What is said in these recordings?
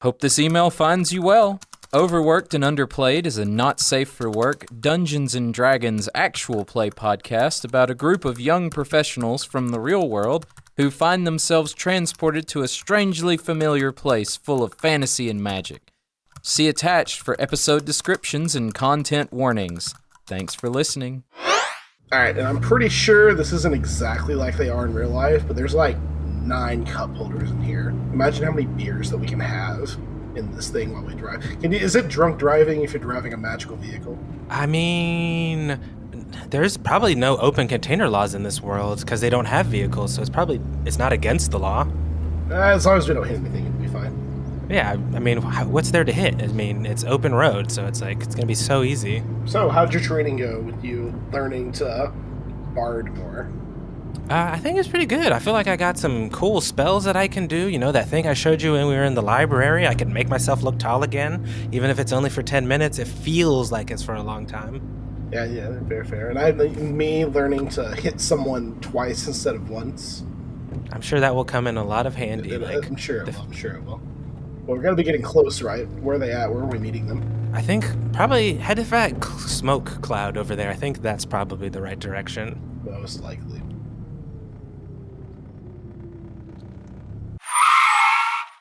Hope this email finds you well. Overworked and Underplayed is a not safe for work Dungeons and Dragons actual play podcast about a group of young professionals from the real world who find themselves transported to a strangely familiar place full of fantasy and magic. See attached for episode descriptions and content warnings. Thanks for listening. Alright, and I'm pretty sure this isn't exactly like they are in real life, but there's like 9 cup holders in here. Imagine how many beers that we can have in this thing while we drive. Is it drunk driving if you're driving a magical vehicle? I mean, there's probably no open container laws in this world because they don't have vehicles, so it's not against the law. As long as we don't hit anything, it'll be fine. Yeah, I mean, what's there to hit? I mean, it's open road, so it's gonna be so easy. So, how'd your training go with you learning to bard more? I think it's pretty good. I feel like I got some cool spells that I can do. You know, that thing I showed you when we were in the library? I can make myself look tall again, even if it's only for 10 minutes. It feels like it's for a long time. Yeah, fair. And me learning to hit someone twice instead of once. I'm sure that will come in a lot of handy. I'm sure it will. Well, we're going to be getting close, right? Where are they at? Where are we meeting them? I think probably headed for that smoke cloud over there. I think that's probably the right direction. Most likely.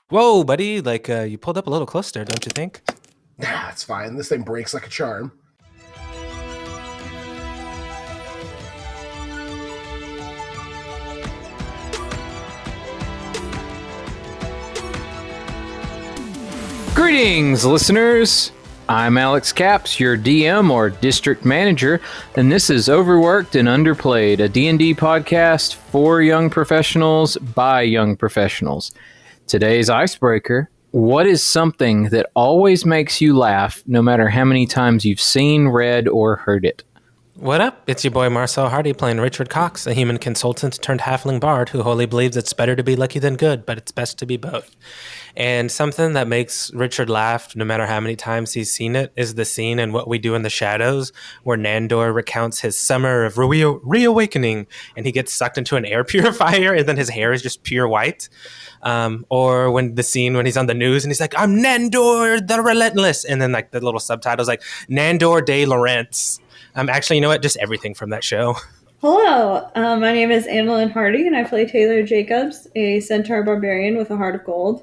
Whoa, buddy, you pulled up a little close there, don't you think? Nah, it's fine. This thing breaks like a charm. Greetings, listeners! I'm Alex Capps, your DM or district manager, and this is Overworked and Underplayed, a D&D podcast for young professionals by young professionals. Today's icebreaker: what is something that always makes you laugh, no matter how many times you've seen, read, or heard it? What up? It's your boy Marcel Hardy playing Richard Cox, a human consultant turned halfling bard who wholly believes it's better to be lucky than good, but it's best to be both. And something that makes Richard laugh, no matter how many times he's seen it, is the scene in What We Do in the Shadows, where Nandor recounts his summer of reawakening, and he gets sucked into an air purifier, and then his hair is just pure white. Or when he's on the news, and he's like, "I'm Nandor the Relentless," and then the little subtitles Nandor de Lawrence. Actually, you know what? Just everything from that show. Hello, my name is Annalyn Hardy, and I play Taylor Jacobs, a centaur barbarian with a heart of gold.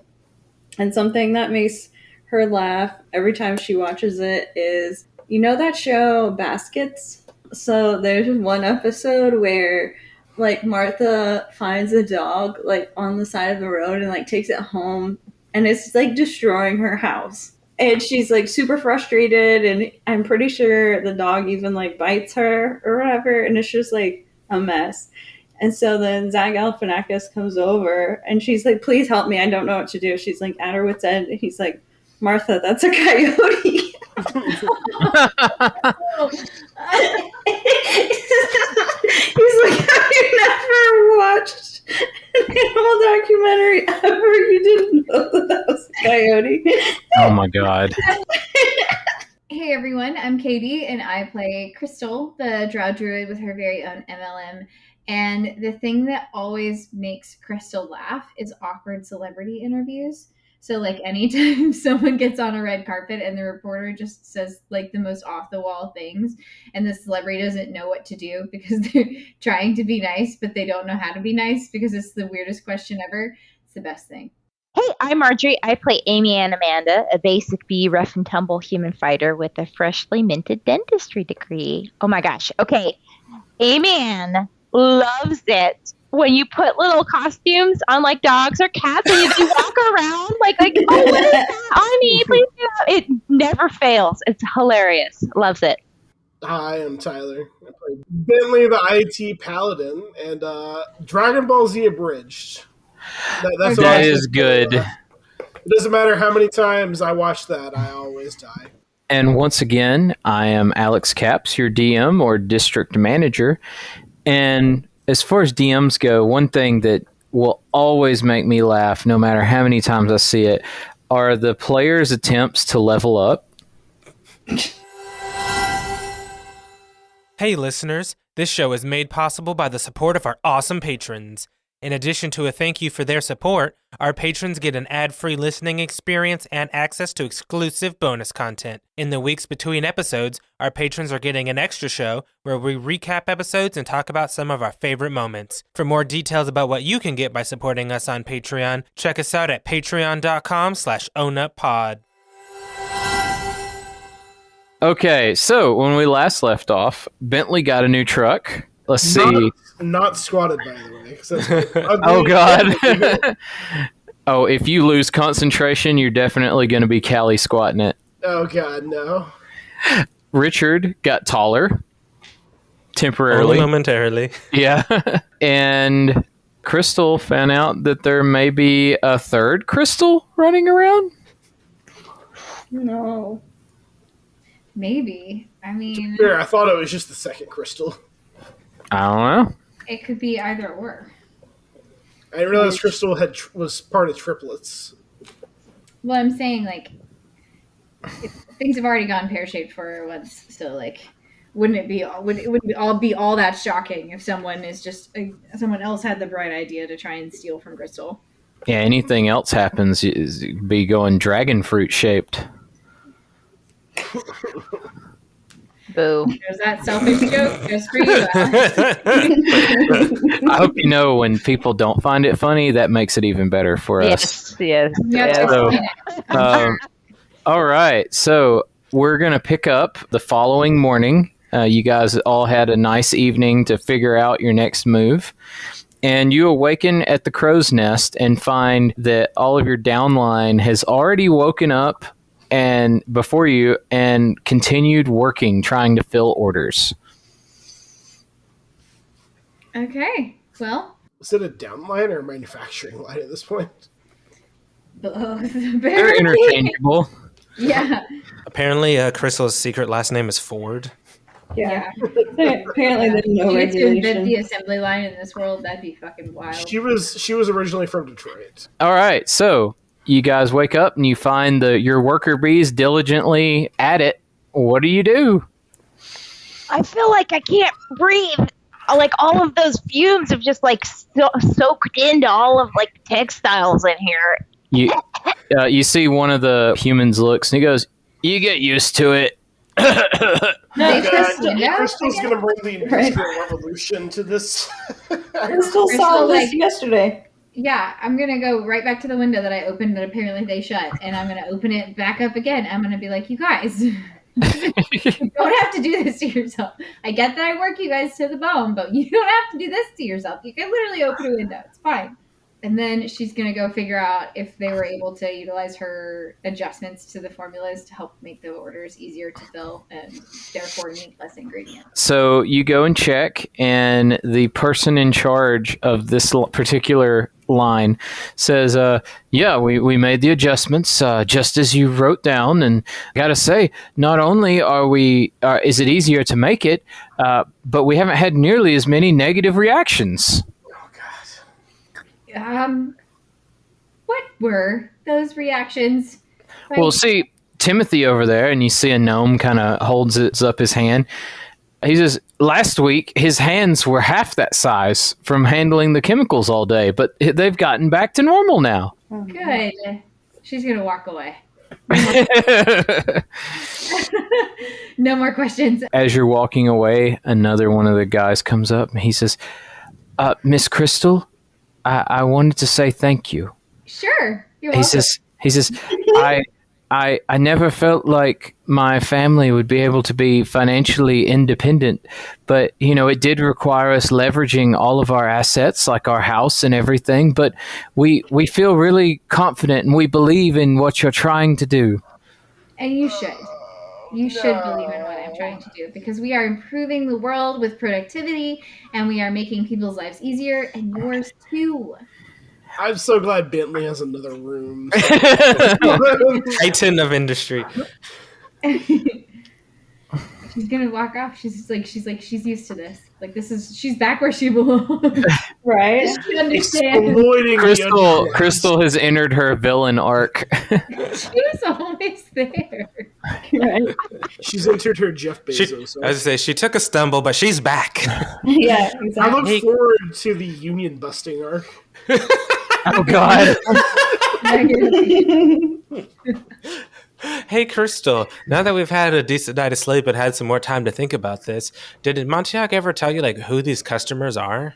And something that makes her laugh every time she watches it is, you know that show Baskets? So there's one episode where Martha finds a dog on the side of the road and takes it home, and it's destroying her house. And she's super frustrated, and I'm pretty sure the dog even bites her or whatever, and it's just a mess. And so then Zach Galifianakis comes over, and she's like, "Please help me, I don't know what to do." She's at her wit's end, and he's like, "Martha, that's a coyote." He's like, "Have you never watched an animal documentary ever? You didn't know that was a coyote?" Oh my god. Hey everyone, I'm Katie, and I play Crystal, the Drow Druid with her very own MLM. And the thing that always makes Crystal laugh is awkward celebrity interviews. So anytime someone gets on a red carpet and the reporter just says the most off the wall things, and the celebrity doesn't know what to do because they're trying to be nice, but they don't know how to be nice because it's the weirdest question ever. It's the best thing. Hey, I'm Marjorie. I play Amy Ann Amanda, a basic B rough and tumble human fighter with a freshly minted dentistry degree. Oh my gosh. Okay. Amy Ann loves it when you put little costumes on dogs or cats and they walk around oh, what is that on me? Please do that. It never fails. It's hilarious. Loves it. Hi, I'm Tyler. I play Bentley, the IT paladin, and Dragon Ball Z abridged. That is good. It doesn't matter how many times I watch that, I always die. And once again, I am Alex Capps, your DM or district manager. And as far as DMs go, one thing that will always make me laugh, no matter how many times I see it, are the players' attempts to level up. Hey listeners, this show is made possible by the support of our awesome patrons. In addition to a thank you for their support, our patrons get an ad-free listening experience and access to exclusive bonus content. In the weeks between episodes, our patrons are getting an extra show where we recap episodes and talk about some of our favorite moments. For more details about what you can get by supporting us on Patreon, check us out at patreon.com/ownuppod. Okay, so when we last left off, Bentley got a new truck. Let's see. Not squatted, by the way. 'Cause that's Oh, God. Oh, if you lose concentration, you're definitely going to be Callie squatting it. Oh, God, no. Richard got taller. Temporarily. Only momentarily. Yeah. And Crystal found out that there may be a third Crystal running around. No. Maybe. I mean, Fair, I thought it was just the second crystal. I don't know. it could be either or. I didn't realize Crystal was part of triplets. Well, I'm saying, like, if things have already gone pear-shaped for her once, so, like, wouldn't it be all that shocking if someone else had the bright idea to try and steal from Crystal? Yeah, anything else happens, it'd be going dragon fruit shaped. Boo. Is that selfish joke just for you? I hope you know when people don't find it funny, that makes it even better for us. Yes. You have to So, explain it. All right, so we're going to pick up the following morning. You guys all had a nice evening to figure out your next move. And you awaken at the crow's nest and find that all of your downline has already woken up and before you and continued working, trying to fill orders. Okay, well, Is it a downline or a manufacturing line at this point? both. They're interchangeable. Yeah. Apparently, Crystal's secret last name is Ford. Yeah. Apparently there's no You get to invent regulation. the assembly line in this world, that'd be fucking wild. She was originally from Detroit. All right, so you guys wake up and you find your worker bees diligently at it. What do you do? I feel like I can't breathe. Like all of those fumes have just like soaked into all of like the textiles in here. You see one of the humans looks and he goes, "You get used to it." They God, yeah, Crystal's going to bring the Industrial Revolution to this. Crystal saw this yesterday. Yeah, I'm gonna go right back to the window that I opened that apparently they shut, and I'm gonna open it back up again. I'm gonna be like, you guys, you don't have to do this to yourself. I get that I work you guys to the bone, but you don't have to do this to yourself. You can literally open a window. It's fine. And then she's going to go figure out if they were able to utilize her adjustments to the formulas to help make the orders easier to fill and therefore need less ingredients. So you go and check, and the person in charge of this particular line says, yeah, we made the adjustments just as you wrote down. And I got to say, not only is it easier to make it, but we haven't had nearly as many negative reactions. What were those reactions? Well, see, Timothy over there, and you see a gnome kind of holds up his hand. He says, last week, his hands were half that size from handling the chemicals all day, but they've gotten back to normal now. Good. She's going to walk away. No more questions. As you're walking away, another one of the guys comes up, and he says, Miss Crystal, I wanted to say thank you. Sure. You're welcome. He says, I never felt like my family would be able to be financially independent, but, it did require us leveraging all of our assets, like our house and everything, but we feel really confident and we believe in what you're trying to do. And you should. You should believe in what I'm trying to do, because we are improving the world with productivity and we are making people's lives easier, and yours too. I'm so glad Bentley has another room. Titan of industry. She's gonna walk off. She's used to this. Like she's back where she belongs. Right? She understands. Exploiting the underground. Crystal has entered her villain arc. She was always there. Right. She's entered her Jeff She, Bezos. as I say, she took a stumble, but she's back. Yeah, I exactly. look forward to the union busting arc. Oh God. Hey, Crystal, now that we've had a decent night of sleep and had some more time to think about this, did Montiac ever tell you like who these customers are?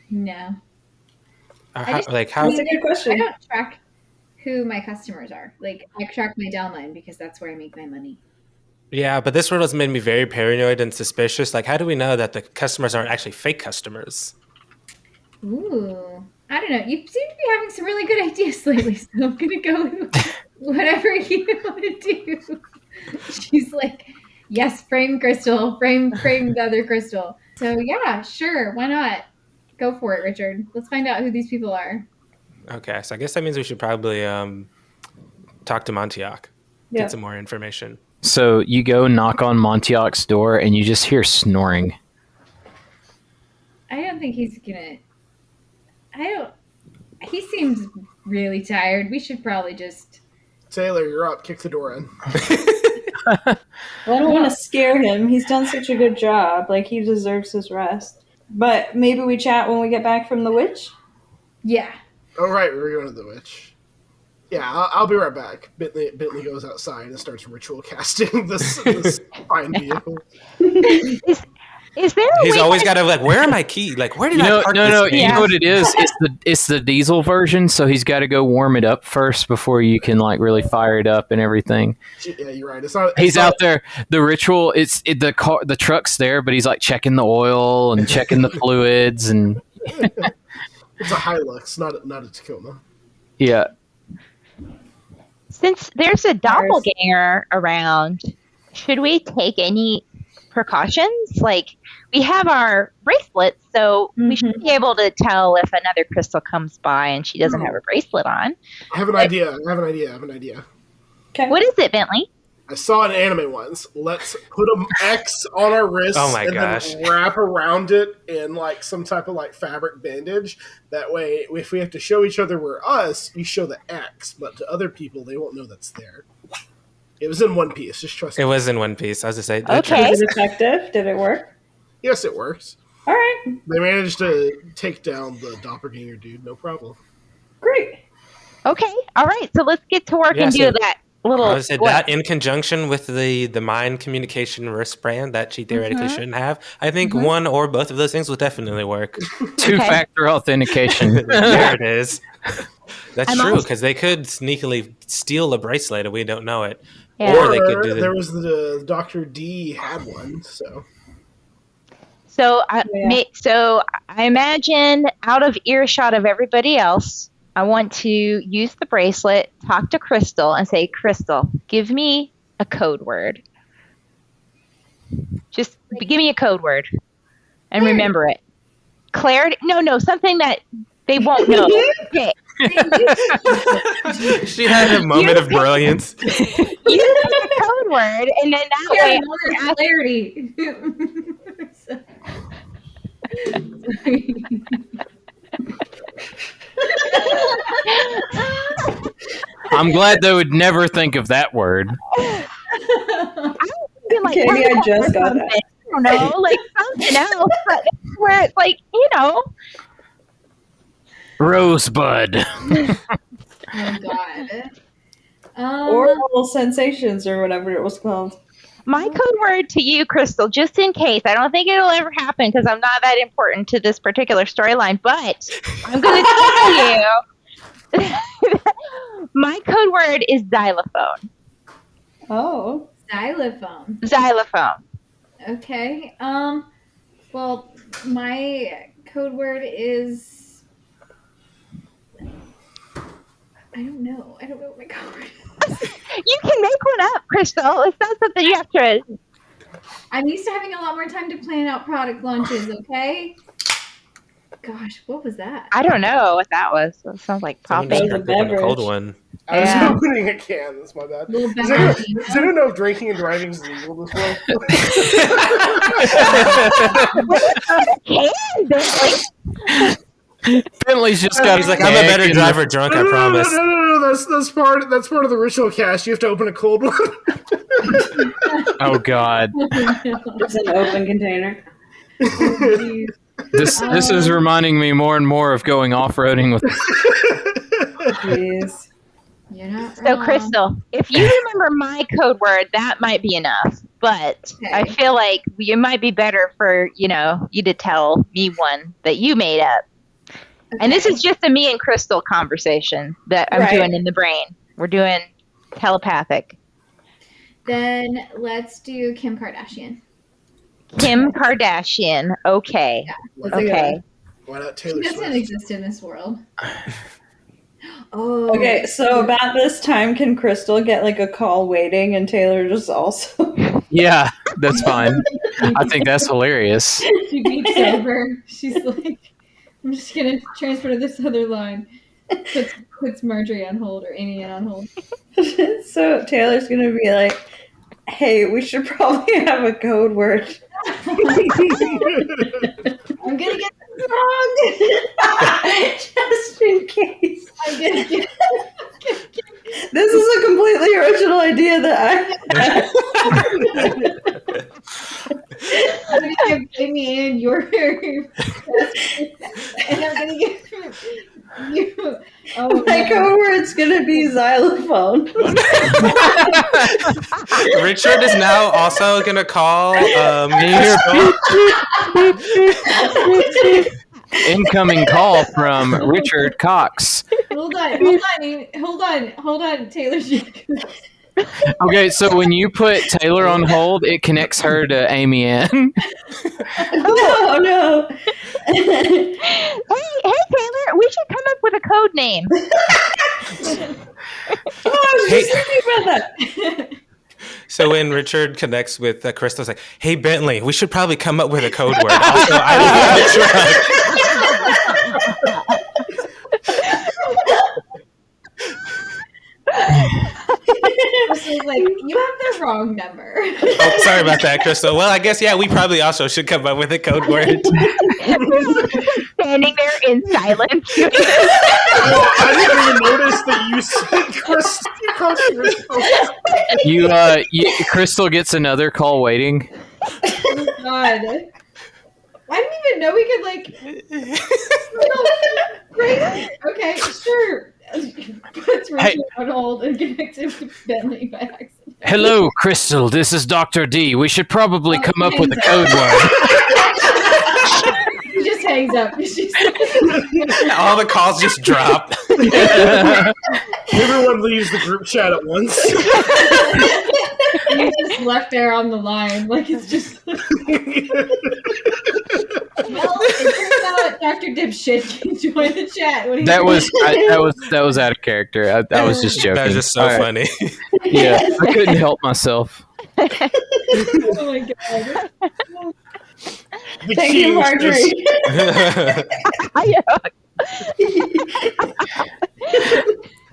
No. That's a good I question. don't track who my customers are. Like, I track my downline because that's where I make my money. Yeah, but this world has made me very paranoid and suspicious. Like, how do we know that the customers aren't actually fake customers? Ooh. I don't know. You seem to be having some really good ideas lately, so I'm going to go with whatever you want to do. She's like, yes, frame Crystal. Frame the other Crystal. So, yeah, sure. Why not? Go for it, Richard. Let's find out who these people are. Okay, so I guess that means we should probably talk to Montiac, Yeah. get some more information. So you go knock on Montiac's door and you just hear snoring. I don't think he's going to... He seems really tired. We should probably just... Taylor, you're up. Kick the door in. Well, I don't want to scare him. He's done such a good job. Like, he deserves his rest. But maybe we chat when we get back from the witch? Yeah. Oh, right. We're going to the witch. Yeah, I'll be right back. Bentley goes outside and starts ritual casting this fine vehicle. Is there a He's way always got to like, where are my keys? Like, where did I park this? You know what it is? It's the diesel version, so he's got to go warm it up first before you can like really fire it up and everything. Yeah, you're right. He's out there. The ritual. The truck's there, but he's like checking the oil and checking the fluids and. It's a Hilux, not a Tacoma. Yeah. Since there's a doppelganger around, should we take any precautions? Like, we have our bracelets, so we should be able to tell if another crystal comes by and she doesn't have a bracelet on. I have an idea. Okay. What is it, Bentley? I saw an anime once. Let's put an X on our wrists then wrap around it in like some type of like fabric bandage. That way, if we have to show each other we're us, you show the X, but to other people, they won't know that's there. It was in One Piece. Just trust me. It was in One Piece. I was just saying. Okay. Was it effective? Did it work? Yes, it works. All right. They managed to take down the doppelganger dude. No problem. Great. Okay. All right. So let's get to work and do that little. I would say that in conjunction with the mind communication wristband that she theoretically shouldn't have. I think one or both of those things will definitely work. Two-factor authentication. There it is. That's I'm true, also- because they could sneakily steal a bracelet and we don't know it. Yeah. Or they could do there was the Dr. D had one, so. So I imagine out of earshot of everybody else, I want to use the bracelet, talk to Crystal, and say, Crystal, give me a code word. Just give me a code word and remember it. Clarity? No, something that they won't know. Okay. She had a moment of brilliance. Use the code word, and then that way clarity. I'm glad they would never think of that word. Like, Katie, I just got that. I don't know, like something else, but where it's like, Rosebud. Oh, God. Oral sensations or whatever it was called. my code word to you, Crystal, just in case. I don't think it'll ever happen because I'm not that important to this particular storyline, but I'm going to tell you. My code word is xylophone. Oh. Xylophone. Xylophone. Okay. Well, my code word is... I don't know what my code word is. You can make one up, Crystal. It's not something you have to... I'm used to having a lot more time to plan out product launches, okay? Gosh, what was that? I don't know what that was. It sounds like Someone popping. just cracked open a cold beverage. one. I was Yeah. opening a can. That's my bad. Little Does Bentley. anyone know if drinking and driving is legal this world? Hey, Bentley. Bentley's just got. He's like, I'm a better driver drunk, I promise. No. That's part of the ritual cast. You have to open a cold one. Oh God, It's an open container. this is reminding me more and more of going off-roading with. Jeez. You're not So, wrong. Crystal, if you remember my code word, that might be enough. But Okay. I feel like it might be better for, you to tell me one that you made up. And this is just a me and Crystal conversation that I'm Right. doing in the brain. We're doing telepathic. Then let's do Kim Kardashian. Kim Kardashian. Okay. That's a good Okay. one. Why not She Taylor doesn't Swift? exist in this world. Oh. Okay, so about this time, can Crystal get like a call waiting and Taylor just also? Yeah, that's fine. I think that's hilarious. She beeps over. She's like, I'm just gonna transfer to this other line. Puts Marjorie on hold or Amy on hold. So Taylor's gonna be like, "Hey, we should probably have a code word." I'm gonna get this wrong. Just in case. I'm gonna get This is a completely original idea that I'm gonna give Amy and your and I'm gonna give you my code word's gonna be xylophone. Richard is now also going to call Incoming call from Richard Cox. Hold on, Taylor. Okay, so when you put Taylor on hold, it connects her to Amy Ann. No. Hey, Taylor, we should come up with a code name. I was just thinking about that. So when Richard connects with Crystal, it's like, hey, Bentley, we should probably come up with a code word. Also, I don't have a Crystal's like, you have the wrong number. Oh, sorry about that, Crystal. Well, I guess, yeah, we probably also should come up with a code word. Standing there in silence. I didn't even notice that you said Crystal. You called Crystal. Crystal gets another call waiting. Oh God. I didn't even know we could Great. Okay, sure. Puts Richard on hold and connects him to Bentley by accident. Hello, Crystal. This is Dr. D. We should probably come up with a code word. He just hangs up. All the calls just drop. Everyone leaves the group chat at once. He's just left there on the line. Like it's just. Well, it turns out Dr. Dipshit can join the chat. What do you That think? was out of character. I was just joking. That was just so All right. funny. Yeah, I couldn't help myself. Oh my God. Thank you, Marjorie.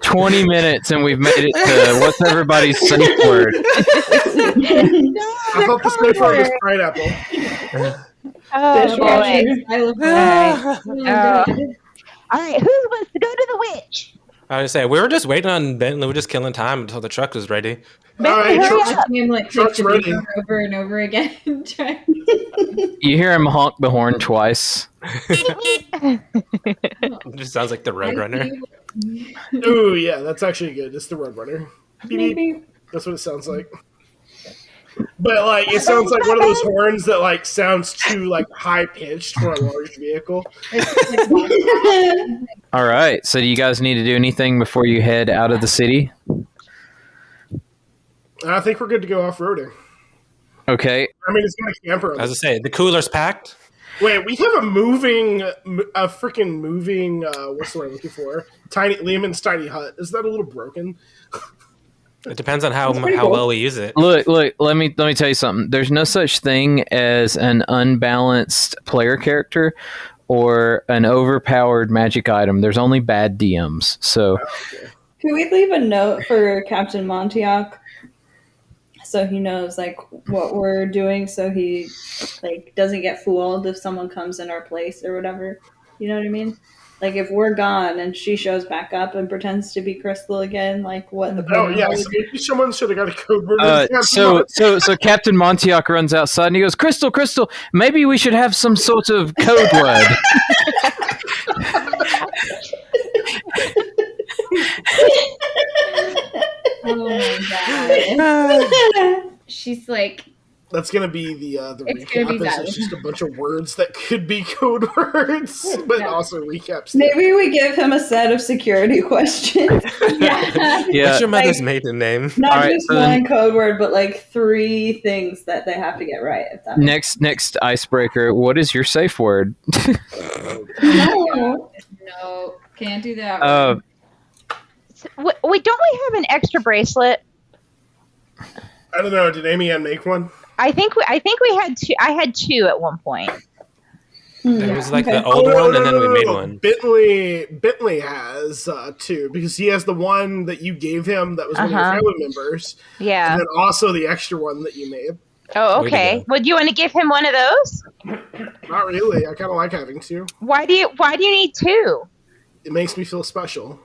20 minutes and we've made it to what's everybody's safe word? I thought the safe word was pineapple. Oh, boy. Oh. All right, who wants to go to the witch? I was saying, we were just waiting on Bentley. We were just killing time until the truck was ready. All right, Hurry truck's- up. Him like Truck's click the ready. beeper over and over again. Trying- You hear him honk the horn twice. It just sounds like the Roadrunner. Ooh, yeah, that's actually good. It's the Roadrunner. Beep, beep. Maybe. That's what it sounds like. But like, it sounds like one of those horns that like sounds too like high pitched for a large vehicle. All right. So do you guys need to do anything before you head out of the city? I think we're good to go off roading. Okay. I mean, it's got a camper. On As I say, the cooler's packed. Wait, we have a freaking moving. What's the word I'm looking for? Lehman's tiny hut. Is that a little broken? It depends on how pretty cool. well we use it. Look, let me tell you something. There's no such thing as an unbalanced player character or an overpowered magic item. There's only bad DMs. So Can we leave a note for Captain Montiac so he knows like what we're doing, so he like doesn't get fooled if someone comes in our place or whatever? You know what I mean? Like if we're gone and she shows back up and pretends to be Crystal again, like what the Oh yeah, would so be? maybe someone should have got a code word. So Captain Montiac runs outside and he goes, Crystal, maybe we should have some sort of code word. Oh my god. She's like, That's gonna be the It's recap. gonna be that. It's just a bunch of words that could be code words, but Yeah. also recaps. Maybe we give him a set of security questions. yeah. Yeah. What's your mother's Like- maiden name? Not All right, just so then- one code word, but like 3 things that they have to get right. If that Next icebreaker. What is your safe word? No. No, can't do that. Uh, Wait, don't we have an extra bracelet? I don't know. Did Amy Ann make one? I think we had two. I had 2 at one point. There was like Okay. the old one, and then we made one. Bentley has 2 because he has the one that you gave him that was one of your Uh-huh. family members, Yeah. and then also the extra one that you made. Oh, Way to okay. go. Would you want to give him one of those? Not really. I kind of like having 2. Why do you need 2? It makes me feel special.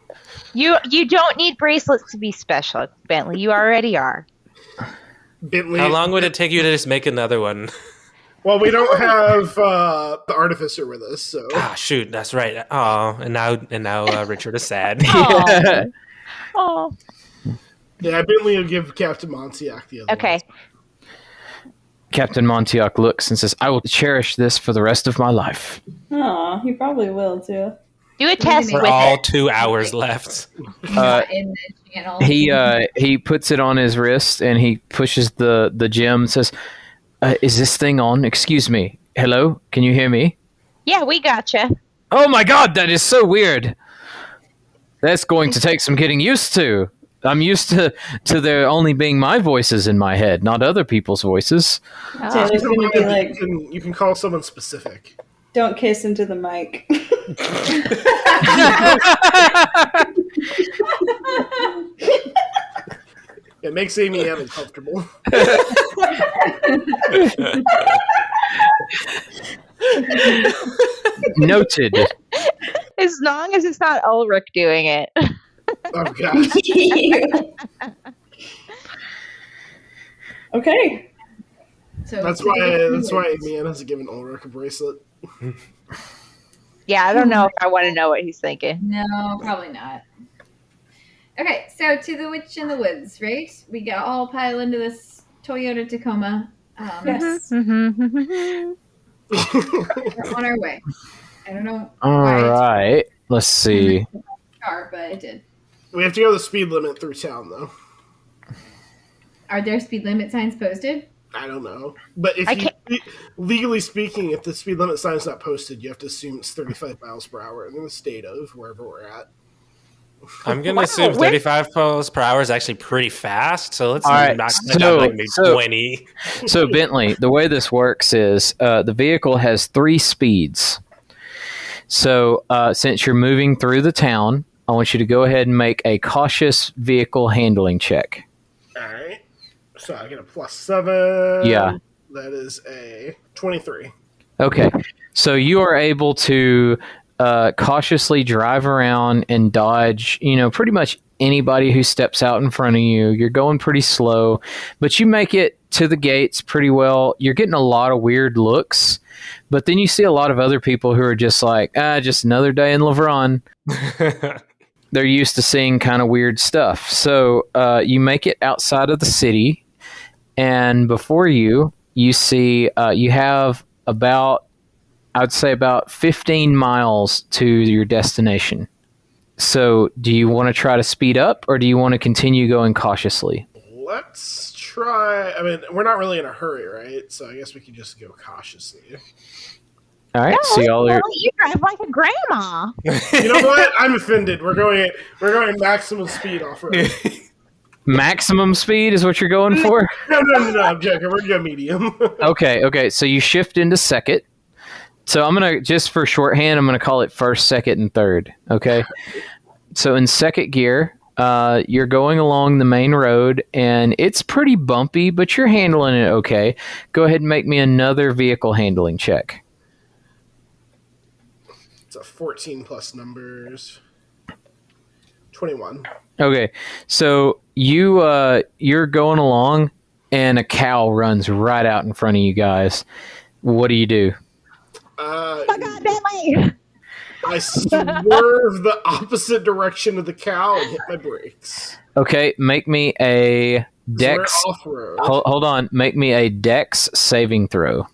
You don't need bracelets to be special, Bentley. You already are. Bentley. How long would it take you to just make another one? Well, we don't have the artificer with us, so Ah, shoot, that's right. Oh, and now Richard is sad. Aw. Oh. yeah, Bentley will give Captain Montiac the other. Okay. Captain Montiac looks and says, I will cherish this for the rest of my life. Aw, he probably will too. Do a test For with all it. 2 hours left. Not in the channel. He puts it on his wrist and he pushes the gem and says, is this thing on? Excuse me. Hello? Can you hear me? Yeah, we gotcha. Oh my god, that is so weird. That's going to take some getting used to. I'm used to there only being my voices in my head, not other people's voices. Oh. Taylor's gonna be like, You can call someone specific. "Don't kiss into the mic." It makes Amy Ann uncomfortable. Noted. As long as it's not Ulrich doing it. Oh god. Okay. So That's why Amy Ann has given Ulrich a bracelet. Yeah, I don't know if I want to know what he's thinking. No, probably not. Okay, so to the witch in the woods, right? We got all pile into this Toyota Tacoma. Yes. Mm-hmm. We're on our way. I don't know All why right. Let's see. it's a car, but it did. We have to go the speed limit through town, though. Are there speed limit signs posted? I don't know. But if legally speaking, if the speed limit sign's not posted, you have to assume it's 35 miles per hour in the state of wherever we're at. I'm going to Wow, assume where- 35 miles per hour is actually pretty fast, so let's All right, knock so- that down like maybe so- 20. So, Bentley, the way this works is the vehicle has 3 speeds. So, since you're moving through the town, I want you to go ahead and make a cautious vehicle handling check. Alright. So I get a +7. Yeah. That is a 23. Okay. So, you are able to cautiously drive around and dodge, pretty much anybody who steps out in front of you. You're going pretty slow, but you make it to the gates pretty well. You're getting a lot of weird looks, but then you see a lot of other people who are just like, just another day in Lavron. They're used to seeing kind of weird stuff. So you make it outside of the city, and before you see, you have I'd say about 15 miles to your destination. So do you want to try to speed up, or do you want to continue going cautiously? Let's try. I mean, we're not really in a hurry, right? So I guess we could just go cautiously. All right. So y'all are. You drive like a grandma. You know what? I'm offended. We're going maximum speed off road. Maximum speed is what you're going for? No, I'm joking. We're going medium. Okay. So you shift into second. So I'm going to, just for shorthand, I'm going to call it first, second, and third. Okay. So in second gear, You're going along the main road, and it's pretty bumpy, but you're handling it okay. Go ahead and make me another vehicle handling check. It's a 14 plus numbers. 21. Okay, so you're going along, and a cow runs right out in front of you guys. What do you do? Oh my God, Bentley! I swerve the opposite direction of the cow and hit my brakes. Okay, make me a dex. Off-road. Hold on, make me a dex saving throw.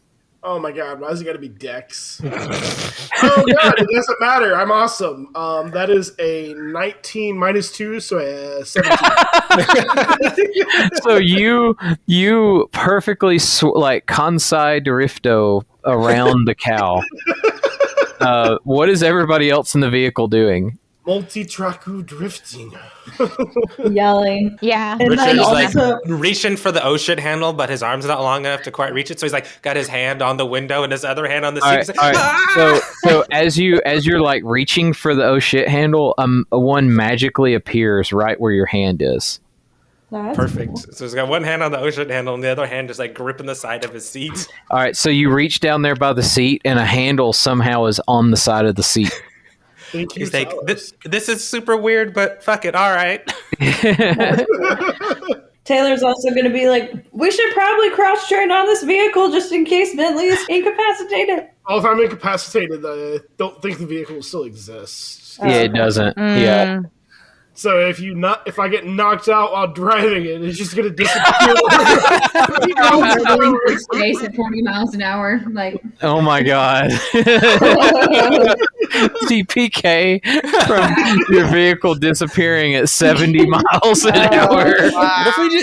Oh my God, why does it got to be dex? Oh God, it doesn't matter. I'm awesome. That is a 19 minus 2, so a 17. So you perfectly like kansai drifto around the cow. What is everybody else in the vehicle doing? Multi-traku drifting. Yelling. Yeah. And then Richard's also, like reaching for the ocean handle, but his arm's not long enough to quite reach it. So he's like got his hand on the window and his other hand on the seat. All He's right, like, all right. "Ah!" So as you're like reaching for the oh shit handle, one magically appears right where your hand is. that's Perfect. cool. So he's got one hand on the ocean handle and the other hand just like gripping the side of his seat. All right, so you reach down there by the seat, and a handle somehow is on the side of the seat. Thank you, He's like, Silas. this is super weird, but fuck it, all right. Taylor's also going to be like, we should probably cross train on this vehicle just in case Bentley is incapacitated. Oh, if I'm incapacitated, I don't think the vehicle still exists. Yeah, it doesn't. Yeah. So if I get knocked out while driving it, it's just gonna disappear. Going through space at 40 miles an hour. Like, Oh my god. TPK from your vehicle disappearing at 70 miles an hour.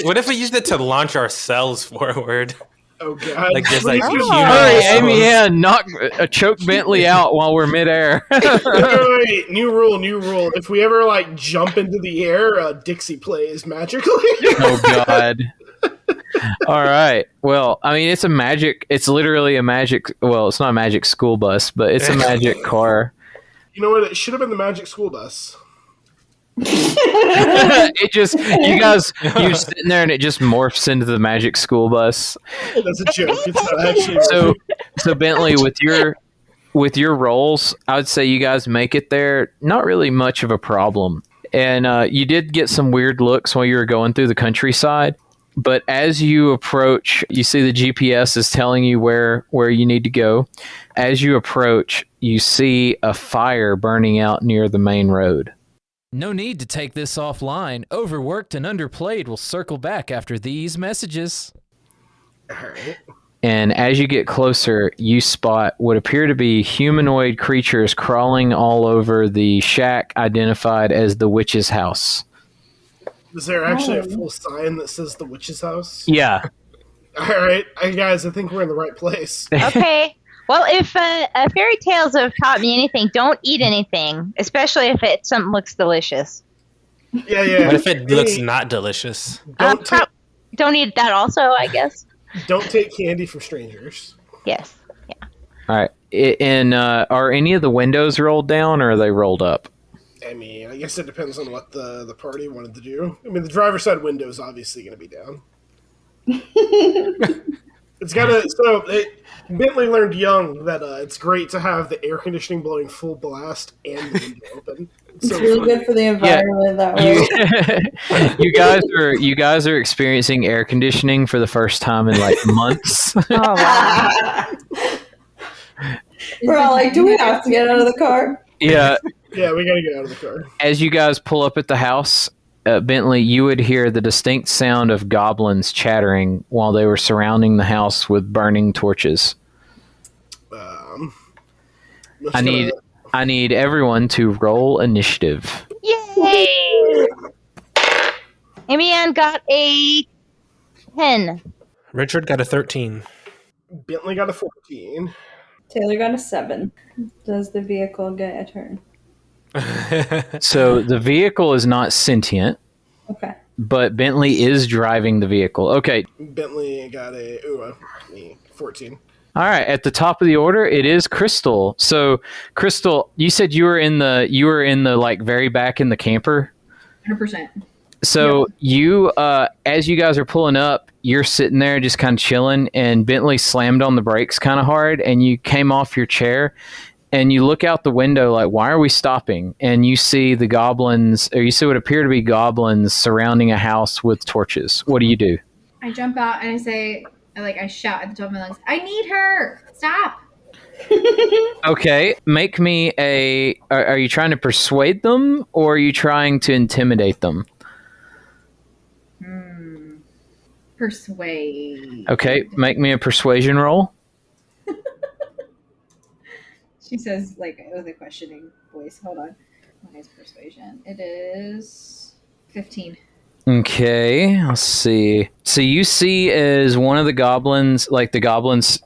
What if we used it to launch ourselves forward? Oh god! Like just like Hurry, Amy, knock choke Bentley out while we're midair. Wait, new rule. If we ever like jump into the air, Dixie plays magically. Oh god. All right. Well, I mean, it's literally a magic. Well, it's not a magic school bus, but it's a magic car. You know what? It should have been the magic school bus. It just you're sitting there and it just morphs into the magic school bus. That's a joke. It's not actually. So Bentley, with your rolls, I would say you guys make it there. Not really much of a problem, and you did get some weird looks while you were going through the countryside. But as you approach, you see the GPS is telling you where you need to go. As you approach, you see a fire burning out near the main road. No need to take this offline. Overworked and Underplayed will circle back after these messages. All right. And as you get closer, you spot what appear to be humanoid creatures crawling all over the shack identified as the witch's house. Is there actually a full sign that says the witch's house? Yeah. All right, guys, I think we're in the right place. Okay. Well, if fairy tales have taught me anything, don't eat anything, especially if something looks delicious. Yeah. What if it looks not delicious? Don't eat that also, I guess. Don't take candy from strangers. Yes. Yeah. All right. And are any of the windows rolled down or are they rolled up? I mean, I guess it depends on what the party wanted to do. I mean, the driver's side window is obviously going to be down. It's got to. Bentley learned young that it's great to have the air conditioning blowing full blast and the window open. It's really good for the environment that way. You guys are experiencing air conditioning for the first time in like months. Oh wow. We're all like, do we have to get out of the car? Yeah. Yeah, we got to get out of the car. As you guys pull up at the house, Bentley, you would hear the distinct sound of goblins chattering while they were surrounding the house with burning torches. I need everyone to roll initiative. Yay! Amy Ann got a 10. Richard got a 13. Bentley got a 14. Taylor got a 7. Does the vehicle get a turn? So the vehicle is not sentient, Okay. but Bentley is driving the vehicle. Okay. Bentley got a 14. All right. At the top of the order, it is Crystal. So Crystal, you said you were in the like very back in the camper. 100%. So you, as you guys are pulling up, you're sitting there just kind of chilling, and Bentley slammed on the brakes kind of hard, and you came off your chair, and you look out the window like, why are we stopping? And you see the goblins, or you see what appear to be goblins surrounding a house with torches. What do you do? I jump out and I say, I shout at the top of my lungs, I need her! Stop! Okay, make me a... Are you trying to persuade them, or are you trying to intimidate them? Persuade. Okay, make me a persuasion roll. She says, with a questioning voice. Hold on. What is persuasion? It is 15. Okay, let's see. So you see as one of the goblins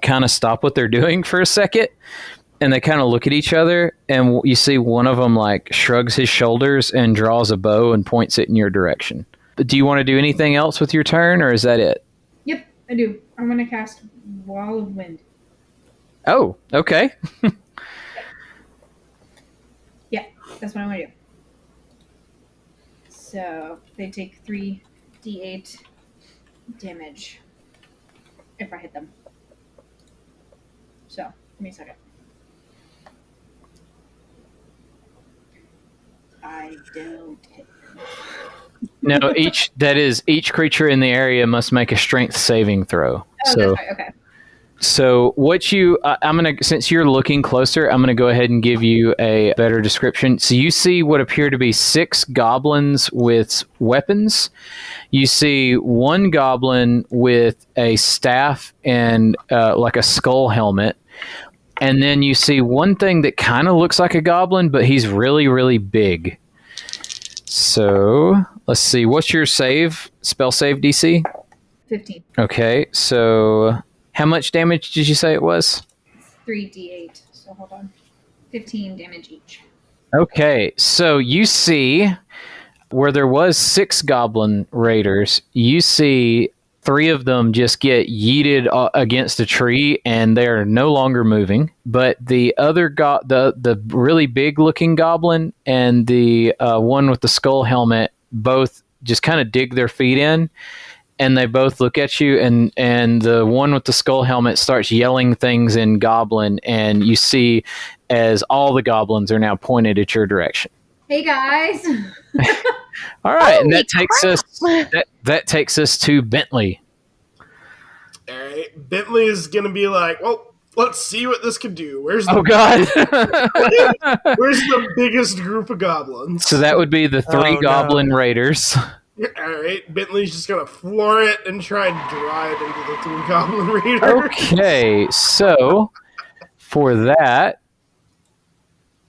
kind of stop what they're doing for a second, and they kind of look at each other, and you see one of them shrugs his shoulders and draws a bow and points it in your direction. But do you want to do anything else with your turn, or is that it? Yep, I do. I'm going to cast Wall of Wind. Oh, okay. Yeah, that's what I'm going to do. So they take 3d8 damage if I hit them. So, give me a second. I don't hit them. No, each creature in the area must make a strength saving throw. Oh, that's right. Okay. So what since you're looking closer, I'm gonna go ahead and give you a better description. So you see what appear to be 6 goblins with weapons. You see one goblin with a staff and a skull helmet. And then you see one thing that kind of looks like a goblin, but he's really, really big. So let's see. What's your spell save DC? 15. Okay, so how much damage did you say it was? 3d8. So hold on. 15 damage each. Okay, so you see where there was 6 goblin raiders, you see 3 of them just get yeeted against a tree, and they're no longer moving. But the other the really big looking goblin and the one with the skull helmet both just kind of dig their feet in, and they both look at you, and the one with the skull helmet starts yelling things in goblin, and you see as all the goblins are now pointed at your direction. Hey guys. All right, and that that takes us to Bentley. All right, Bentley is gonna be like, well, let's see what this can do. Where's the biggest group of goblins? So that would be the 3 goblin raiders. All right, Bentley's just gonna floor it and try and draw it into the 3 goblin raiders. Okay, so for that,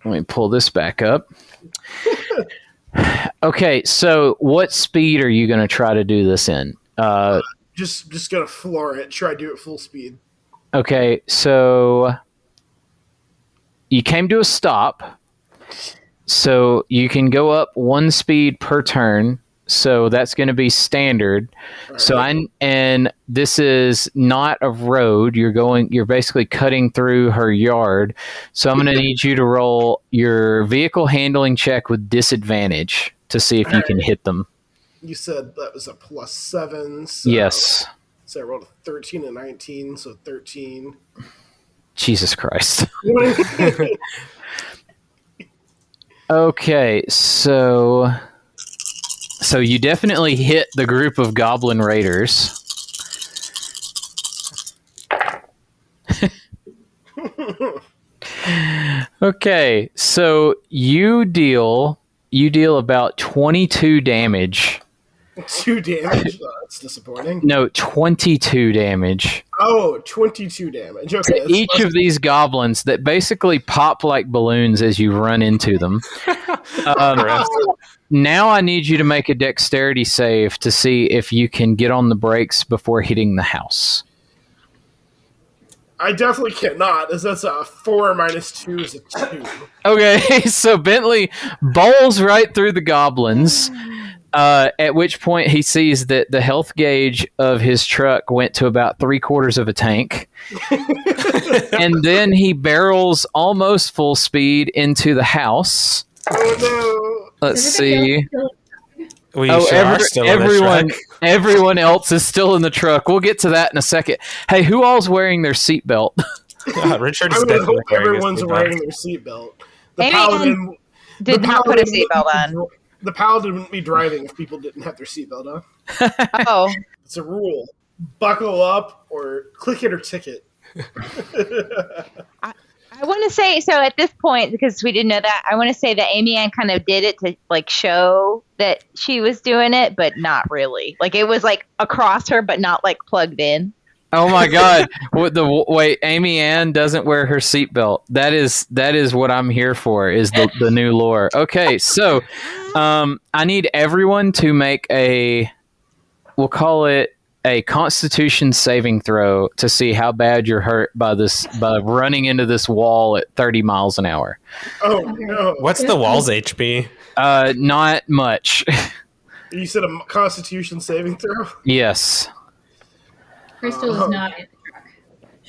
let me pull this back up. Okay, so what speed are you going to try to do this in? Just gonna floor it. Try to do it full speed. Okay, so you came to a stop, so you can go up 1 speed per turn. So that's going to be standard. Right. So and this is not a road. You're basically cutting through her yard. So I'm going to need you to roll your vehicle handling check with disadvantage to see if you can hit them. You said that was a +7. So, yes. So I rolled a 13 and 19, so 13. Jesus Christ. Okay, so you definitely hit the group of goblin raiders. Okay, so you deal about 22 damage. 2 damage? Oh, that's disappointing. No, 22 damage. Oh, 22 damage. Okay. To each of these goblins that basically pop like balloons as you run into them. Now I need you to make a dexterity save to see if you can get on the brakes before hitting the house. I definitely cannot, as that's a 4 minus 2 is a 2. Okay, so Bentley bowls right through the goblins, at which point he sees that the health gauge of his truck went to about 3/4 of a tank. And then he barrels almost full speed into the house. Oh no. Let's see. We are still in the truck. Everyone else is still in the truck. We'll get to that in a second. Hey, who all's wearing their seatbelt? Richard I is would definitely hope everyone's wearing their seatbelt. The Amy paladin did not put a seatbelt on. The paladin wouldn't be driving if people didn't have their seatbelt on. Oh. It's a rule. Buckle up or click it or ticket. I want to say, so at this point, because we didn't know that, I want to say that Amy Ann kind of did it to like show that she was doing it, but not really. Like it was like across her, but not like plugged in. Oh my God! Wait, Amy Ann doesn't wear her seatbelt. That is what I'm here for. Is the new lore? Okay, so I need everyone to make we'll call it a Constitution saving throw to see how bad you're hurt by running into this wall at 30 miles an hour. Oh no! What's the wall's HP? Not much. You said a Constitution saving throw? Yes. Crystal is not in the truck.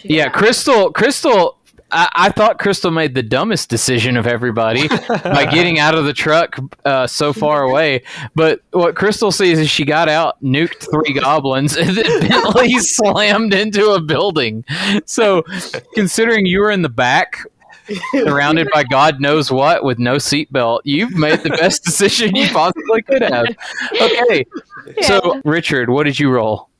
Yeah, Crystal. I thought Crystal made the dumbest decision of everybody by getting out of the truck so far away. But what Crystal sees is she got out, nuked 3 goblins, and then Bentley slammed into a building. So, considering you were in the back, surrounded by God knows what, with no seatbelt, you've made the best decision you possibly could have. Okay, so Richard, what did you roll?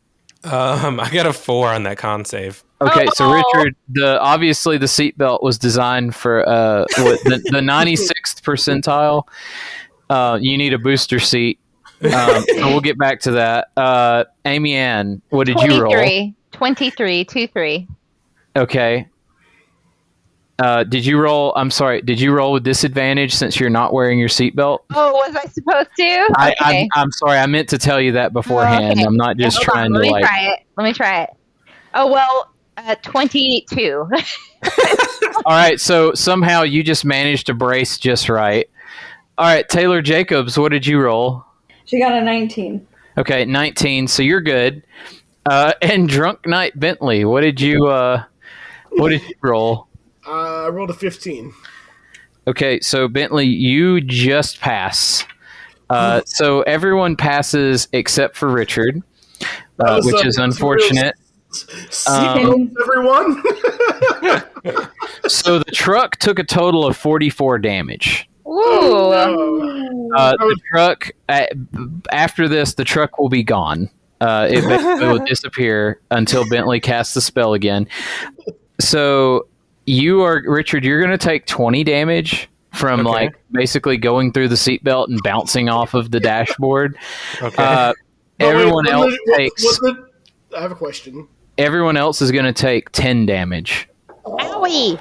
I got a 4 on that con save. Okay, so Richard, obviously the seatbelt was designed for the 96th percentile. You need a booster seat. So we'll get back to that. Amy Ann, what did you roll? 23, 2-3. Okay. Did you roll? I'm sorry. Did you roll with disadvantage since you're not wearing your seatbelt? Oh, was I supposed to? Okay. I'm sorry. I meant to tell you that beforehand. I'm not just trying to like. Let me try it. Oh well, 22. All right. So somehow you just managed to brace just right. All right, Taylor Jacobs, what did you roll? She got a 19. Okay, 19. So you're good. And Drunk Knight Bentley, what did you roll? I rolled a 15. Okay, so Bentley, you just pass. So everyone passes except for Richard, which is unfortunate. Everyone. So the truck took a total of 44 damage. Ooh. The truck, after this, the truck will be gone. It will disappear until Bentley casts the spell again. So Richard, you're going to take 20 damage from like basically going through the seatbelt and bouncing off of the dashboard. Okay. Everyone else takes. I have a question. Everyone else is going to take 10 damage. Owie!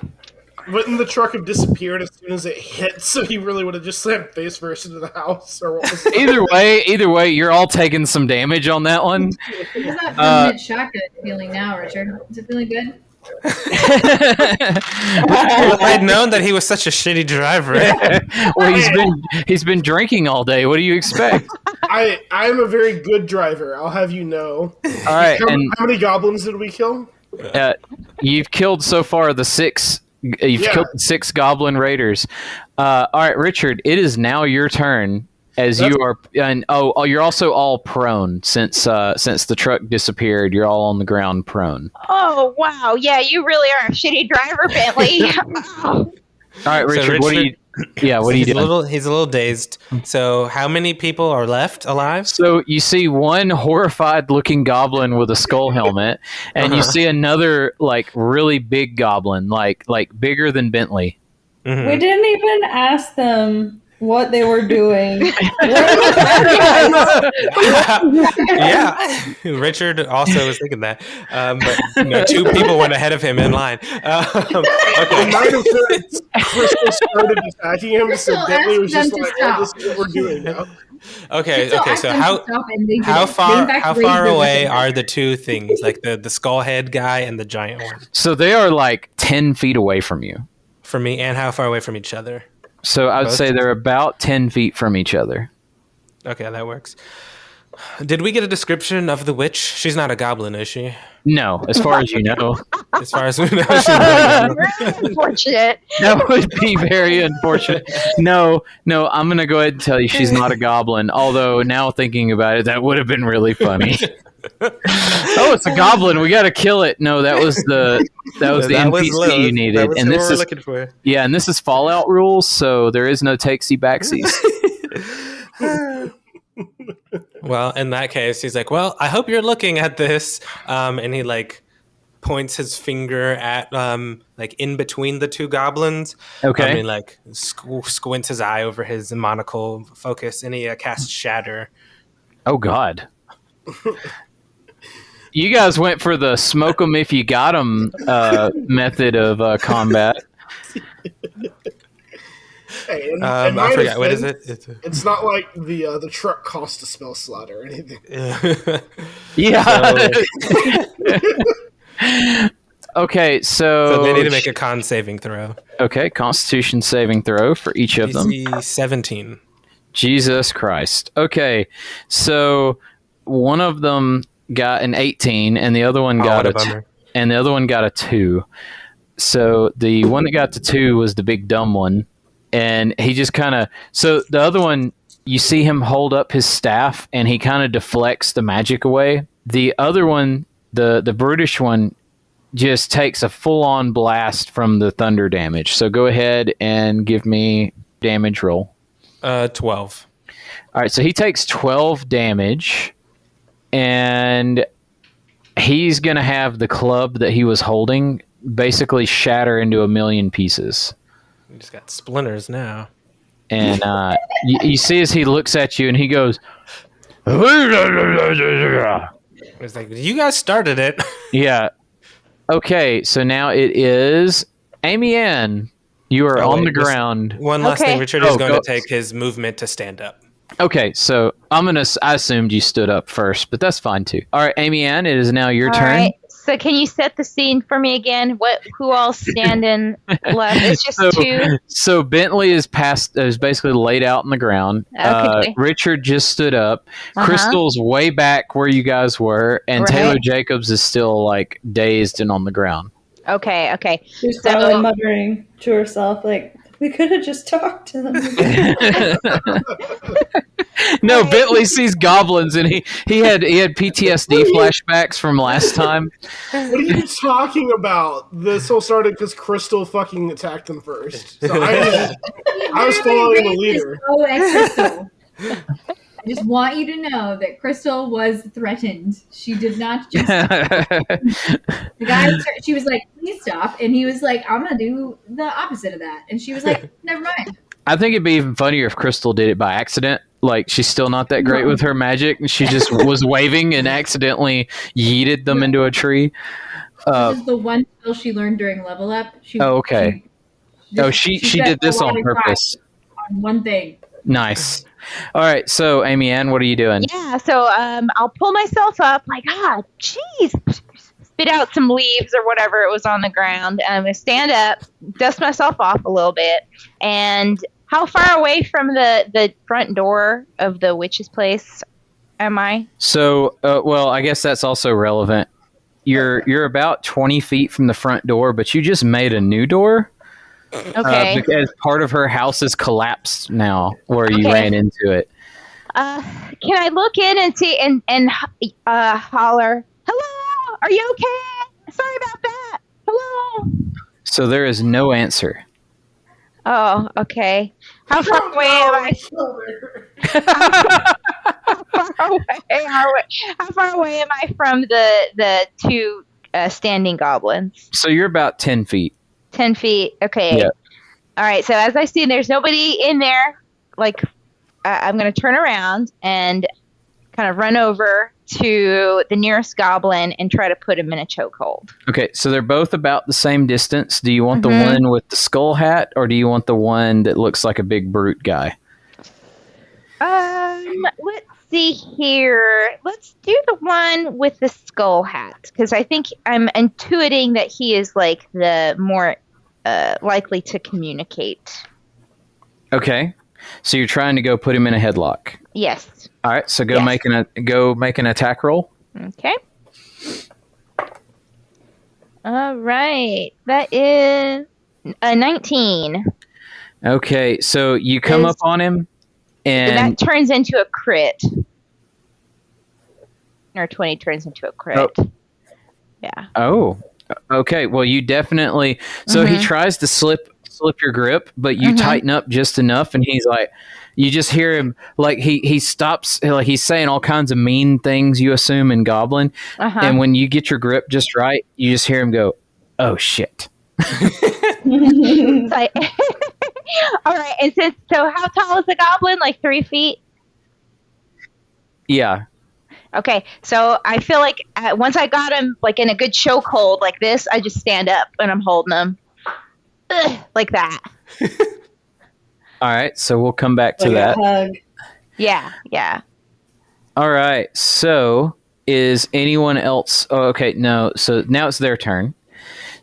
Wouldn't the truck have disappeared as soon as it hit? So he really would have just slammed face first into the house, or what was it? Either way, you're all taking some damage on that one. How's that permanent shotgun feeling now, Richard? Is it feeling good? If I'd known that he was such a shitty driver. Well, he's been drinking all day. What do you expect? I am a very good driver. I'll have you know. All right. How many goblins did we kill? You've killed so far the 6. You've killed the 6 goblin raiders. All right, Richard. It is now your turn. You are, and you're also all prone since the truck disappeared. You're all on the ground prone. Oh wow! Yeah, you really are a shitty driver, Bentley. All right, Richard. What do you? Yeah, what do you do? He's a little dazed. So, how many people are left alive? So you see one horrified-looking goblin with a skull helmet, and you see another like really big goblin, like bigger than Bentley. Mm-hmm. We didn't even ask them what they were doing. Yeah, Richard also was thinking that, but 2 people went ahead of him in line. Crystal started attacking him, so Bentley was just like, "Oh, this is what we're doing now." Okay. So how far away are the 2 things, like the skull head guy and the giant one? So they are like 10 feet away from you. From me, and how far away from each other? So I would say they're about 10 feet from each other. Okay, that works. Did we get a description of the witch? She's not a goblin, is she? No, as far as you know. As far as we know, she's not. Very unfortunate. That would be very unfortunate. No, I'm going to go ahead and tell you she's not a goblin. Although now thinking about it, that would have been really funny. Oh, it's a goblin. We got to kill it. No, that was the NPC you needed. That was and who this we're is looking for. yeah, and this is Fallout rules, so there is no takesy backsies. Well, in that case, he's like, "Well, I hope you're looking at this," and he like points his finger at like in between the two goblins. Okay. And like squints his eye over his monocle focus, and he casts Shatter. Oh God. You guys went for the smoke 'em if you got 'em method of combat. Hey, I forgot. What is it? It's not like the truck cost a spell slot or anything. Yeah. Okay, so they need to make a con saving throw. Okay, Constitution saving throw for each of them. DC 17. Jesus Christ. Okay, so one of them got an 18, and the other one got a 2. So the one that got the 2 was the big dumb one, and he just kind of. So the other one, you see him hold up his staff, and he kind of deflects the magic away. The other one, the brutish one, just takes a full-on blast from the thunder damage. So go ahead and give me damage roll. 12. All right, so he takes 12 damage. And he's going to have the club that he was holding basically shatter into a million pieces. He just got splinters now. And you see as he looks at you and he goes... It's like, you guys started it. Yeah. Okay, so now it is Amy Ann. You are on the ground. One last thing. Richard is going to take his movement to stand up. Okay, so I assumed you stood up first, but that's fine too. All right, Amy Ann, it is now your turn. Right. So can you set the scene for me again? Who all standing left? It's just two. So Bentley is basically laid out on the ground. Okay. Richard just stood up. Crystal's way back where you guys were, and Taylor Jacobs is still like dazed and on the ground. Okay. She's probably muttering to herself like, we could have just talked to them. No, Bentley sees goblins, and he had PTSD flashbacks from last time. What are you talking about? This all started because Crystal fucking attacked them first. So I was following the leader. Crystal. I just want you to know that Crystal was threatened. She did not just... The guy, she was like, please stop. And he was like, I'm going to do the opposite of that. And she was like, never mind. I think it'd be even funnier if Crystal did it by accident. Like, she's still not that great with her magic. And she just was waving and accidentally yeeted them into a tree. This is the one skill she learned during level up. She did this on purpose. On one thing. Nice. All right, so Amy Ann, what are you doing? Yeah, so I'll pull myself up, like, jeez, spit out some leaves or whatever it was on the ground. I'm going to stand up, dust myself off a little bit, and how far away from the front door of the witch's place am I? So, well, I guess that's also relevant. You're about 20 feet from the front door, but you just made a new door. Okay. Because part of her house is collapsed now, where you ran into it. Can I look in and see and holler, hello? Are you okay? Sorry about that. Hello. So there is no answer. Oh, okay. How far away am I? How far away am I from the two standing goblins? So you're about 10 feet. 10 feet. Okay. Yeah. All right. So as I see, there's nobody in there. Like, I'm going to turn around and kind of run over to the nearest goblin and try to put him in a chokehold. Okay. So they're both about the same distance. Do you want the one with the skull hat, or do you want the one that looks like a big brute guy? Let's see here. Let's do the one with the skull hat, because I think I'm intuiting that he is like the more likely to communicate. Okay, so you're trying to go put him in a headlock. Yes. All right, so go make an attack roll. Okay. All right. That is a 19. Okay, so you come up on him, and that turns into a crit. Or 20 turns into a crit. Yeah. Oh, okay. Well, you definitely. So he tries to slip your grip, but you tighten up just enough, and he's like, you just hear him like he stops, like he's saying all kinds of mean things. You assume in Goblin, and when you get your grip just right, you just hear him go, "Oh shit." Like, all right. And so, how tall is the goblin? Like 3 feet? Yeah. Okay. So I feel like once I got him like in a good chokehold like this, I just stand up and I'm holding him like that. All right. So we'll come back to that. A hug. Yeah. Yeah. All right. So is anyone else? Oh, okay. No. So now it's their turn.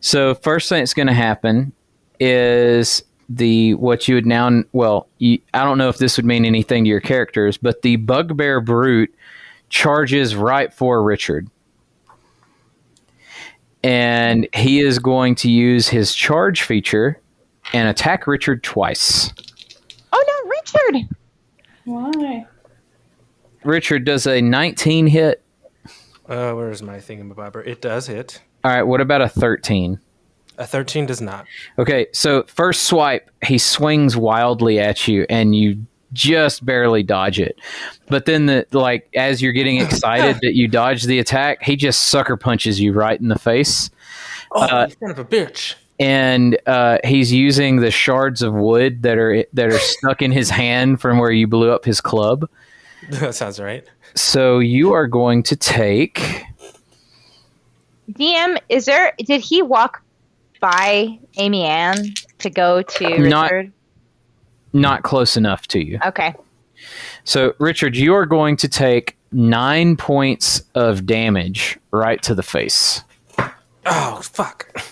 So first thing that's going to happen is what you would now. Well, I don't know if this would mean anything to your characters, but the Bugbear Brute charges right for Richard, and he is going to use his charge feature and attack Richard twice. Oh no, Richard! Why? Richard, does a 19 hit? Where's my thingamabobber? It does hit. All right, what about a 13? A 13 does not. Okay, so first swipe, he swings wildly at you, and you just barely dodge it. But then, as you're getting excited that you dodge the attack, he just sucker punches you right in the face. Oh, you son of a bitch. And he's using the shards of wood that are stuck in his hand from where you blew up his club. That sounds right. So you are going to take... DM, did he walk by Amy Ann to go to Richard? Not close enough to you. Okay. So, Richard, you are going to take 9 points of damage right to the face. Oh, fuck.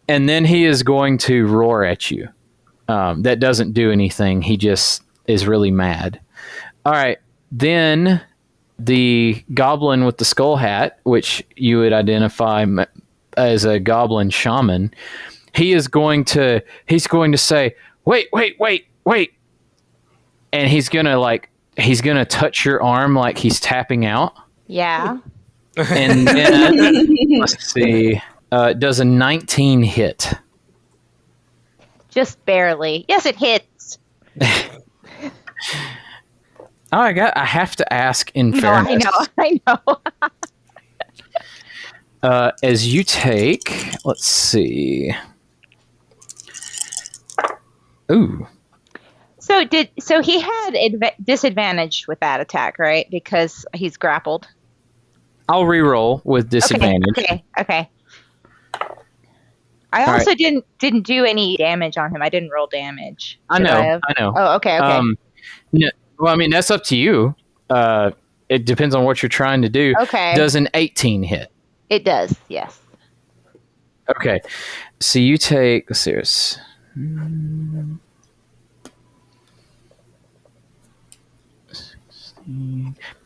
And then he is going to roar at you. That doesn't do anything. He just is really mad. All right. Then the goblin with the skull hat, which you would identify as a goblin shaman, he's going to say, wait. And he's going to touch your arm like he's tapping out. Yeah. And then, let's see, does a 19 hit? Just barely. Yes, it hits. I have to ask in fairness. I know. As you take, let's see. Ooh. So he had disadvantage with that attack, right? Because he's grappled. I'll re-roll with disadvantage. Okay. I also didn't do any damage on him. I didn't roll damage. I know. Oh, okay. No, well, I mean, that's up to you. It depends on what you're trying to do. Okay. Does an 18 hit? It does, yes. Okay. So you take... Let's see.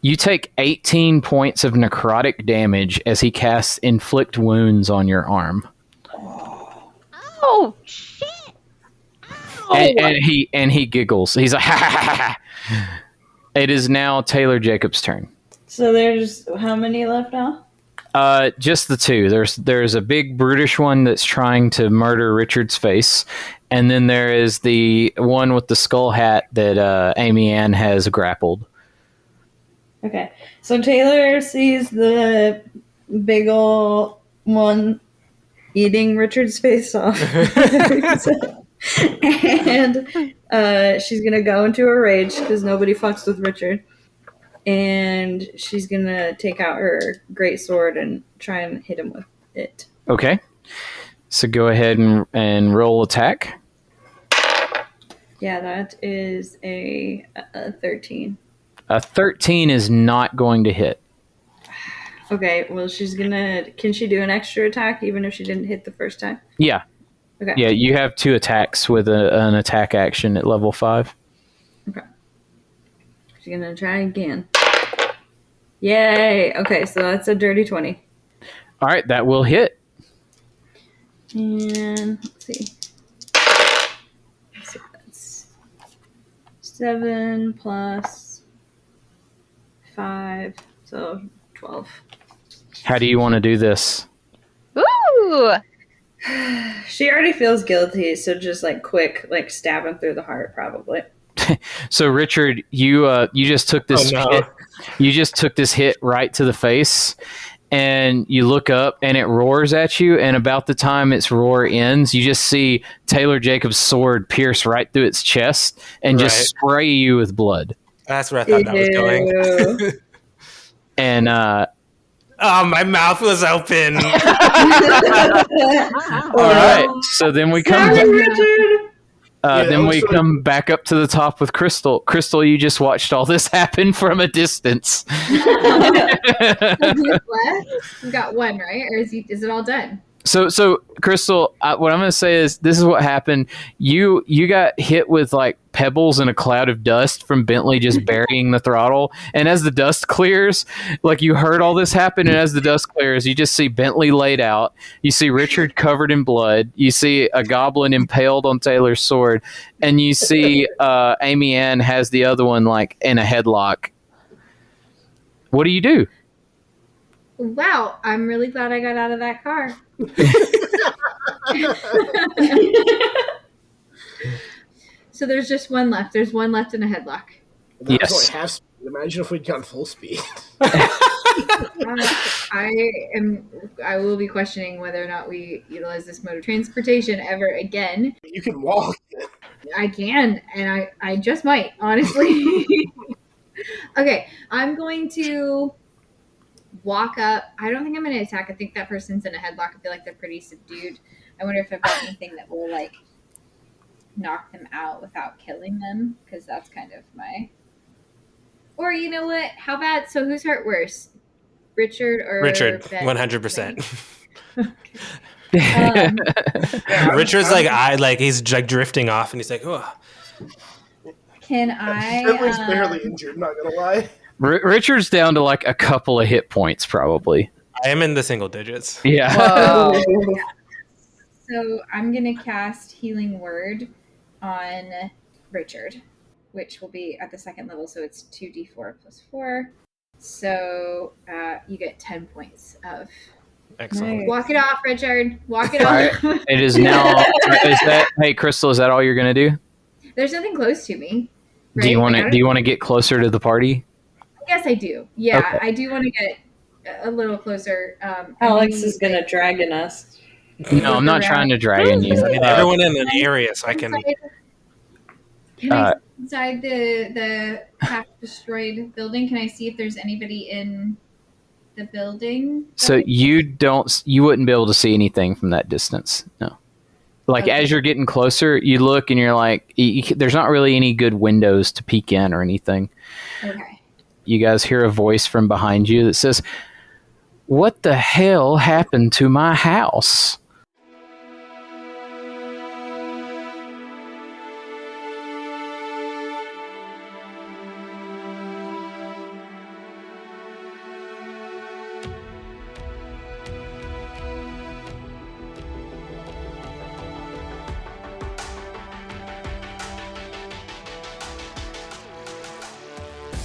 You take 18 points of necrotic damage as he casts Inflict Wounds on your arm. Oh, shit! Ow. And he giggles. He's like, ha ha ha ha. It is now Taylor Jacobs' turn. So there's how many left now? Just the two. There's a big brutish one that's trying to murder Richard's face, and then there is the one with the skull hat that Amy Ann has grappled. Okay, so Taylor sees the big ol' one eating Richard's face off. And she's gonna go into a rage because nobody fucks with Richard. And she's gonna take out her great sword and try and hit him with it. Okay. So go ahead and roll attack. Yeah, that is a 13. A 13 is not going to hit. Okay, well, can she do an extra attack even if she didn't hit the first time? Yeah. Okay. Yeah, you have 2 attacks with an attack action at level 5. Okay. She's gonna try again. Yay! Okay, so that's a dirty 20. All right, that will hit. And let's see. That's 7 plus 5, so 12. How do you want to do this? Ooh! She already feels guilty, so just like quick, like stab him through the heart, probably. So Richard, you just took this hit. You just took this hit right to the face, and you look up, and it roars at you. And about the time its roar ends, you just see Taylor Jacobs' sword pierce right through its chest and just spray you with blood. That's where I thought that was going. And oh, my mouth was open. all right, so then we come. Richard. Then we come back up to the top with Crystal. Crystal, you just watched all this happen from a distance. We've got one, right? Or is it all done? So Crystal, what I'm going to say is this is what happened. You got hit with like pebbles and a cloud of dust from Bentley just burying the throttle. And as the dust clears, like you heard all this happen, and as the dust clears, you just see Bentley laid out. You see Richard covered in blood. You see a goblin impaled on Taylor's sword, and you see Amy Ann has the other one like in a headlock. What do you do? Wow, I'm really glad I got out of that car. So there's just one left. There's one left in a headlock. That was only half speed. Imagine if we'd gone full speed. I will be questioning whether or not we utilize this mode of transportation ever again. You can walk. I can, and I just might, honestly. Okay, I'm going to walk up. I don't think I'm going to attack. I think that person's in a headlock. I feel like they're pretty subdued. I wonder if I've got anything that will like knock them out without killing them, because that's kind of my. Or you know what? How about, so who's hurt worse, Richard or Richard? Ben? 100%. Yeah. Richard's like he's like drifting off, and he's like, oh. Can I? Bentley's barely injured. Not gonna lie. Richard's down to like a couple of hit points, probably. I am in the single digits. Yeah. Whoa. So I'm going to cast Healing Word on Richard, which will be at the second level, so it's 2d4 plus 4. So you get 10 points of... Excellent. Nice. Walk it off, Richard. Walk it All off. right. It is now. Hey, Crystal, is that all you're gonna do? There's nothing close to me. Right? Do you want to get closer to the party? Yes, I do. Yeah, Okay. I do want to get a little closer. Alex is going to dragon us. No, I'm not trying to dragon you. I need everyone in an area so I can. Can I see inside the half destroyed building? Can I see if there's anybody in the building? So you wouldn't be able to see anything from that distance. No. Like Okay. as you're getting closer, you look and you're like, there's not really any good windows to peek in or anything. Okay. You guys hear a voice from behind you that says, "What the hell happened to my house?"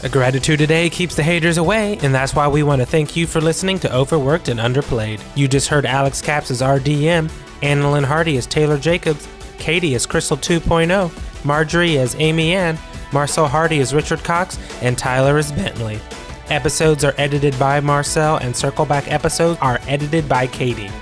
A gratitude today keeps the haters away, and that's why we want to thank you for listening to Overworked and Underplayed. You just heard Alex Capps as RDM, Annalyn Hardy as Taylor Jacobs, Katie as Crystal 2.0, Marjorie as Amy Ann, Marcel Hardy as Richard Cox, and Tyler as Bentley. Episodes are edited by Marcel, and Circleback episodes are edited by Katie.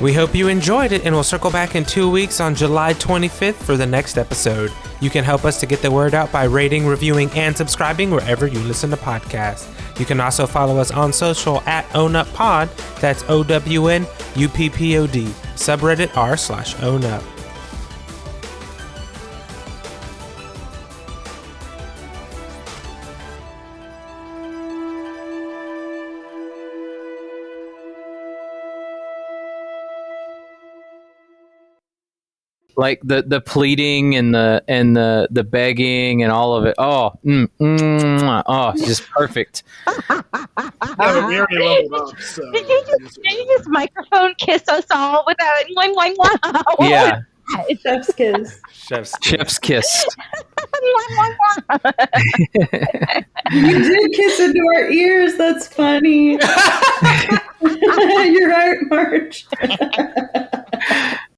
We hope you enjoyed it, and we'll circle back in 2 weeks on July 25th for the next episode. You can help us to get the word out by rating, reviewing, and subscribing wherever you listen to podcasts. You can also follow us on social at OwnUpPod, that's OWNUPPOD, subreddit r/OwnUp. like the pleading and the begging and all of it. Oh, it's just perfect. No, we already leveled up. So Did you just microphone kiss us all without Yeah, Chef's kiss. chef's kiss. You did kiss into our ears. That's funny. You're right, Marge.